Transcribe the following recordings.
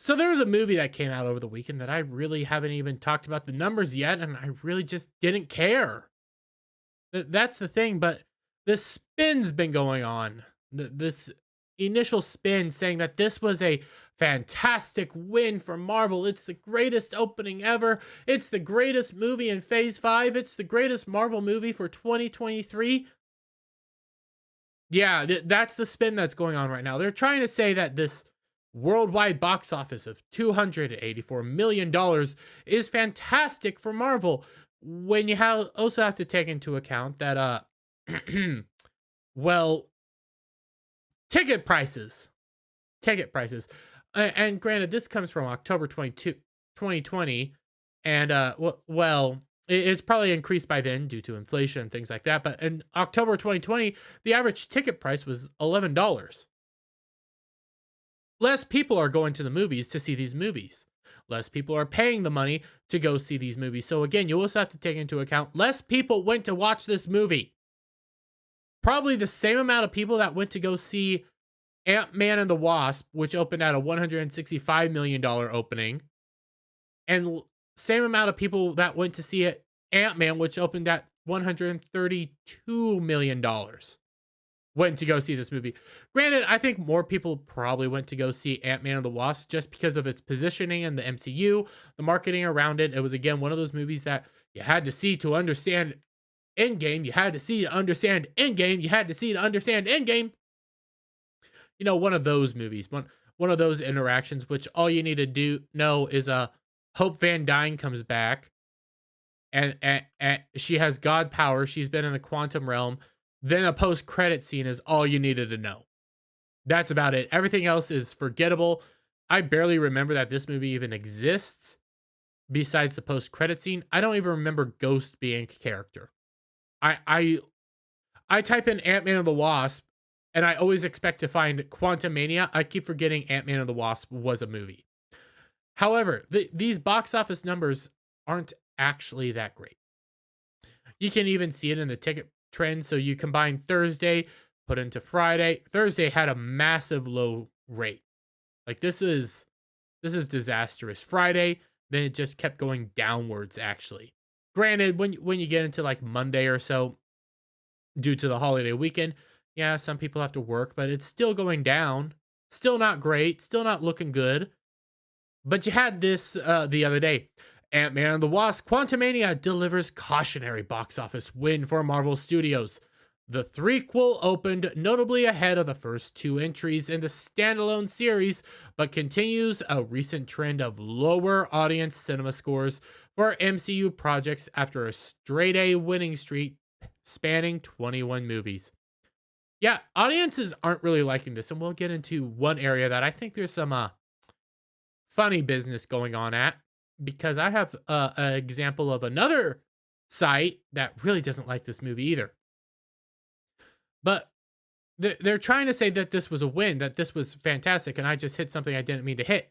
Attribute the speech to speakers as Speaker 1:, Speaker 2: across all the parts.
Speaker 1: So there was a movie that came out over the weekend that I really haven't even talked about the numbers yet, and I really just didn't care. That's the thing, but this spin's been going on. This initial spin saying that this was a fantastic win for Marvel. It's the greatest opening ever. It's the greatest movie in Phase 5. It's the greatest Marvel movie for 2023. Yeah, that's the spin that's going on right now. They're trying to say that this worldwide box office of $284 million dollars is fantastic for Marvel when you also have to take into account that well, ticket prices. Ticket prices. And granted this comes from October 22, 2020, and well, it's probably increased by then due to inflation and things like that, but in October 2020, the average ticket price was $11. Less people are going to the movies to see these movies. Less people are paying the money to go see these movies. So again, you also have to take into account less people went to watch this movie. Probably the same amount of people that went to go see Ant-Man and the Wasp, which opened at a $165 million opening, and same amount of people that went to see it Ant-Man, which opened at $132 million. Went to go see this movie. Granted, I think more people probably went to go see Ant-Man and the Wasp just because of its positioning in the MCU, the marketing around it. It was, again, one of those movies that you had to see to understand Endgame. You had to see to understand Endgame. You had to see to understand Endgame. You know, one of those movies, one of those interactions, which all you need to know is Hope Van Dyne comes back and she has God power. She's been in the quantum realm. Then a post-credit scene is all you needed to know. That's about it. Everything else is forgettable. I barely remember that this movie even exists besides the post-credit scene. I don't even remember Ghost being a character. I type in Ant-Man and the Wasp, and I always expect to find Quantumania. I keep forgetting Ant-Man and the Wasp was a movie. However, these box office numbers aren't actually that great. You can even see it in the ticket trend. So you combine Thursday, put into Friday. Thursday had a massive low rate. Like this is disastrous. Friday, then it just kept going downwards actually. Granted, when you get into like Monday or so, due to the holiday weekend, yeah, some people have to work, but it's still going down. Still not great, still not looking good. But you had this the other day. Ant-Man and the Wasp Quantumania delivers cautionary box office win for Marvel Studios. The threequel opened notably ahead of the first two entries in the standalone series, but continues a recent trend of lower audience cinema scores for MCU projects after a straight-A winning streak spanning 21 movies. Yeah, audiences aren't really liking this, and we'll get into one area that I think there's some funny business going on at, because I have an example of another site that really doesn't like this movie either. But they're trying to say that this was a win, that this was fantastic, and I just hit something I didn't mean to hit.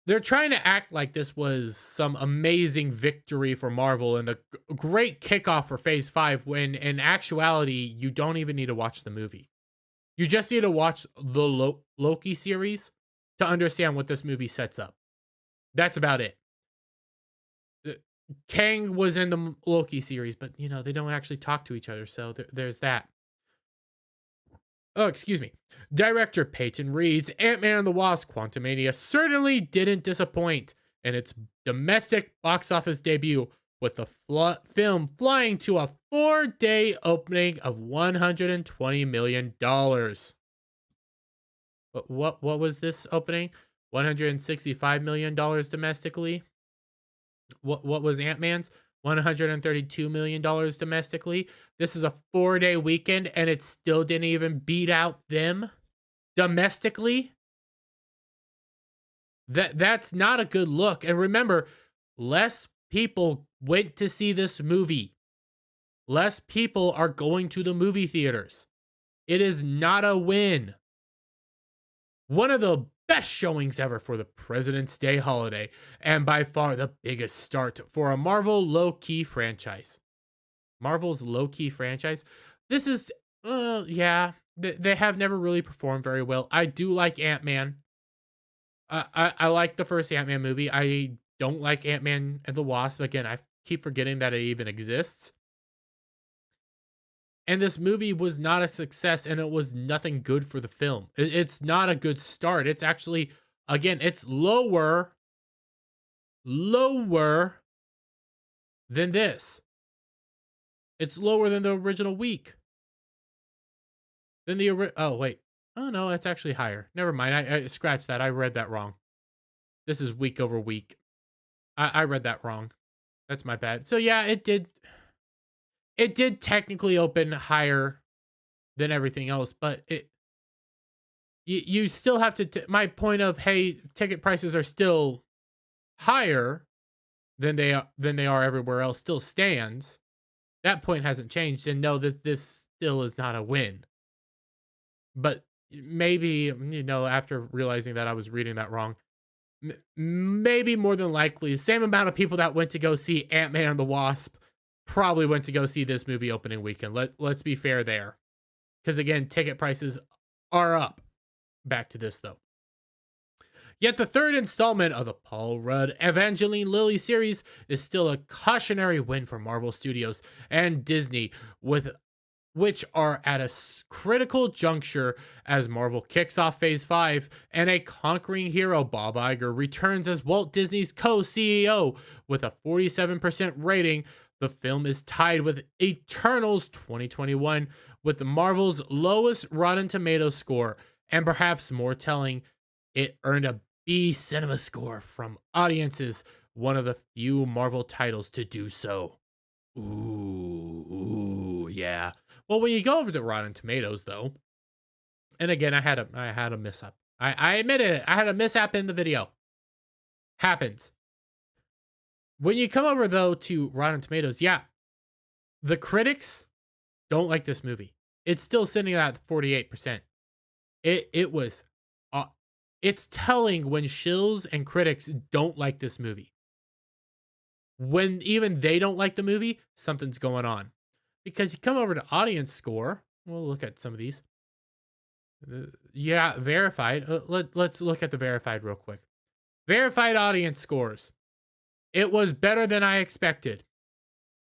Speaker 1: They're trying to act like this was some amazing victory for Marvel and a great kickoff for Phase 5, when in actuality, you don't even need to watch the movie. You just need to watch the Loki series to understand what this movie sets up. That's about it. Kang was in the Loki series, but you know, they don't actually talk to each other, so there's that. Oh, excuse me. Director Peyton Reed's Ant-Man and the Wasp Quantumania certainly didn't disappoint in its domestic box office debut, with the film flying to a 4-day opening of $120 million. What was this opening? $165 million domestically. What was Ant-Man's? $132 million domestically. This is a 4-day weekend, and it still didn't even beat out them domestically. That's not a good look. And remember, less people went to see this movie. Less people are going to the movie theaters. It is not a win. One of the best showings ever for the President's Day holiday, and by far the biggest start for a Marvel low-key franchise. Marvel's low-key franchise. This is, yeah, they have never really performed very well. I do like Ant-Man. I like the first Ant-Man movie. I don't like Ant-Man and the Wasp. Again, I keep forgetting that it even exists. And this movie was not a success, and it was nothing good for the film. It's not a good start. It's actually, again, it's lower than this. It's lower than the original week. Than oh wait. Oh no, it's actually higher. Never mind. I scratched that. I read that wrong. This is week over week. I read that wrong. That's my bad. So yeah, it did technically open higher than everything else, but you still have to my point of, hey, ticket prices are still higher than they are everywhere else still stands. That point hasn't changed, and no, this still is not a win. But maybe, after realizing that I was reading that wrong, maybe more than likely, same amount of people that went to go see Ant-Man and the Wasp probably went to go see this movie opening weekend. Let's be fair there. Because again, ticket prices are up. Back to this though. Yet the third installment of the Paul Rudd Evangeline Lilly series is still a cautionary win for Marvel Studios and Disney, with which are at a critical juncture as Marvel kicks off Phase 5 and a conquering hero, Bob Iger, returns as Walt Disney's co-CEO with a 47% rating. The film is tied with Eternals 2021 with Marvel's lowest Rotten Tomatoes score, and perhaps more telling, it earned a B cinema score from audiences, one of the few Marvel titles to do so. Ooh, yeah. Well, when you go over to Rotten Tomatoes, though, and again, I had a mishap. I admitted it. I had a mishap in the video. Happens. When you come over though to Rotten Tomatoes, yeah, the critics don't like this movie. It's still sitting at 48%. It was, it's telling when shills and critics don't like this movie. When even they don't like the movie, something's going on. Because you come over to audience score, we'll look at some of these. Yeah, verified. Let's look at the verified real quick. Verified audience scores. It was better than I expected.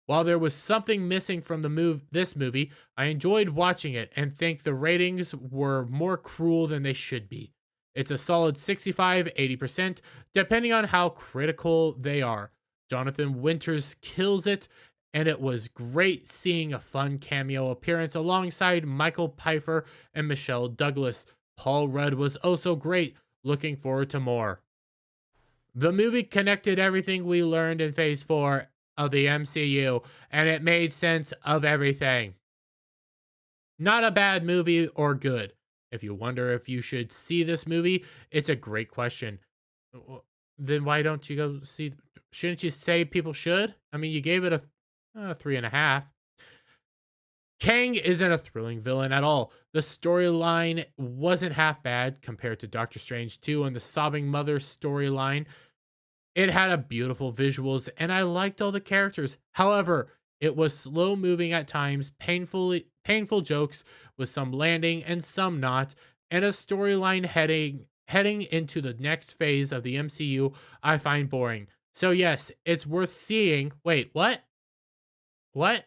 Speaker 1: While there was something missing from this movie, I enjoyed watching it and think the ratings were more cruel than they should be. It's a solid 65-80%, depending on how critical they are. Jonathan Winters kills it, and it was great seeing a fun cameo appearance alongside Michael Pfeiffer and Michelle Douglas. Paul Rudd was also great. Looking forward to more. The movie connected everything we learned in Phase 4 of the MCU, and it made sense of everything. Not a bad movie or good. If you wonder if you should see this movie, it's a great question. Then why don't you go see? Shouldn't you say people should? I mean, you gave it a 3.5. Kang isn't a thrilling villain at all. The storyline wasn't half bad compared to Doctor Strange 2 and the sobbing mother storyline. It had a beautiful visuals, and I liked all the characters. However, it was slow moving at times, painful jokes with some landing and some not, and a storyline heading into the next phase of the MCU I find boring. So yes, it's worth seeing. Wait, what? What?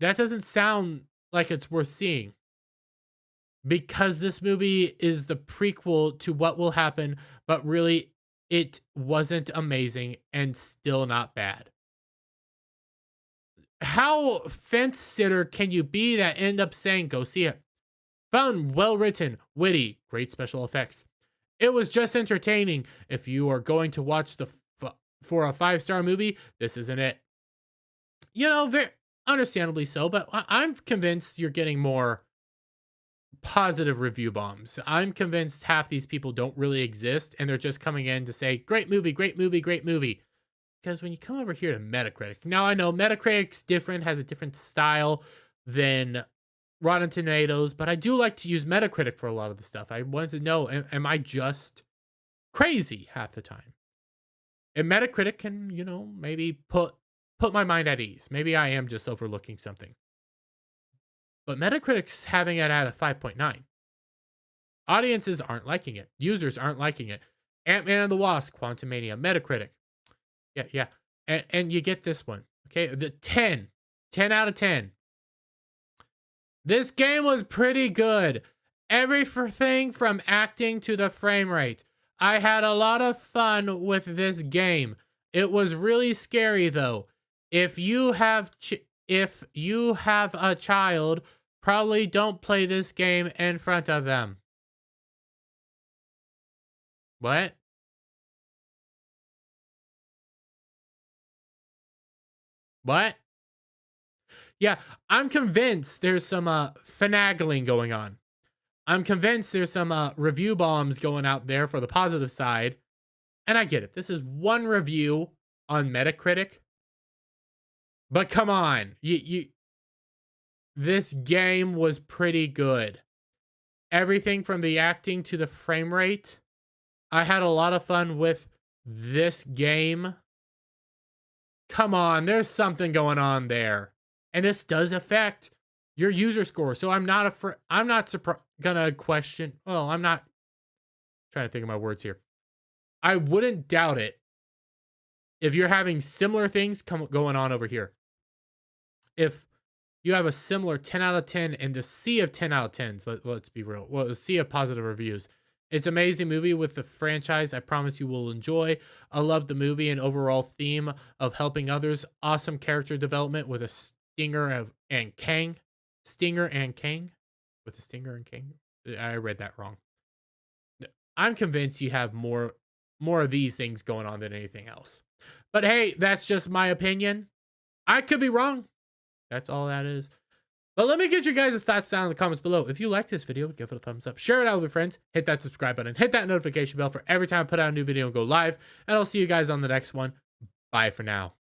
Speaker 1: That doesn't sound like it's worth seeing. Because this movie is the prequel to what will happen, but really it wasn't amazing and still not bad. How fence sitter can you be that end up saying go see it? Fun, well written, witty, great special effects. It was just entertaining. If you are going to watch for a 5-star movie, this isn't it. Very understandably so, but I'm convinced you're getting more positive review bombs. I'm convinced half these people don't really exist and they're just coming in to say, great movie, great movie, great movie. Because when you come over here to Metacritic, now I know Metacritic's different, has a different style than Rotten Tomatoes, but I do like to use Metacritic for a lot of the stuff. I wanted to know, am I just crazy half the time? And Metacritic can, maybe put my mind at ease. Maybe I am just overlooking something. But Metacritic's having it at a 5.9. Audiences aren't liking it. Users aren't liking it. Ant-Man and the Wasp, Quantumania, Metacritic. Yeah, yeah. And you get this one. Okay, the 10. 10 out of 10. This game was pretty good. Everything from acting to the frame rate. I had a lot of fun with this game. It was really scary though. If you have a child, probably don't play this game in front of them. What? What? Yeah, I'm convinced there's some finagling going on. I'm convinced there's some review bombs going out there for the positive side. And I get it. This is one review on Metacritic. But come on. This game was pretty good. Everything from the acting to the frame rate. I had a lot of fun with this game. Come on, there's something going on there. And this does affect your user score. So I'm not gonna question. Well, I'm not trying to think of my words here. I wouldn't doubt it if you're having similar things going on over here. If you have a similar 10 out of 10 and the sea of 10 out of 10s, let's be real. Well, the sea of positive reviews. It's an amazing movie with the franchise I promise you will enjoy. I love the movie and overall theme of helping others. Awesome character development with a Stinger and Kang. Stinger and Kang? With a Stinger and Kang? I read that wrong. I'm convinced you have more of these things going on than anything else. But hey, that's just my opinion. I could be wrong. That's all that is. But let me get your guys' thoughts down in the comments below. If you liked this video, give it a thumbs up. Share it out with your friends. Hit that subscribe button. Hit that notification bell for every time I put out a new video and go live. And I'll see you guys on the next one. Bye for now.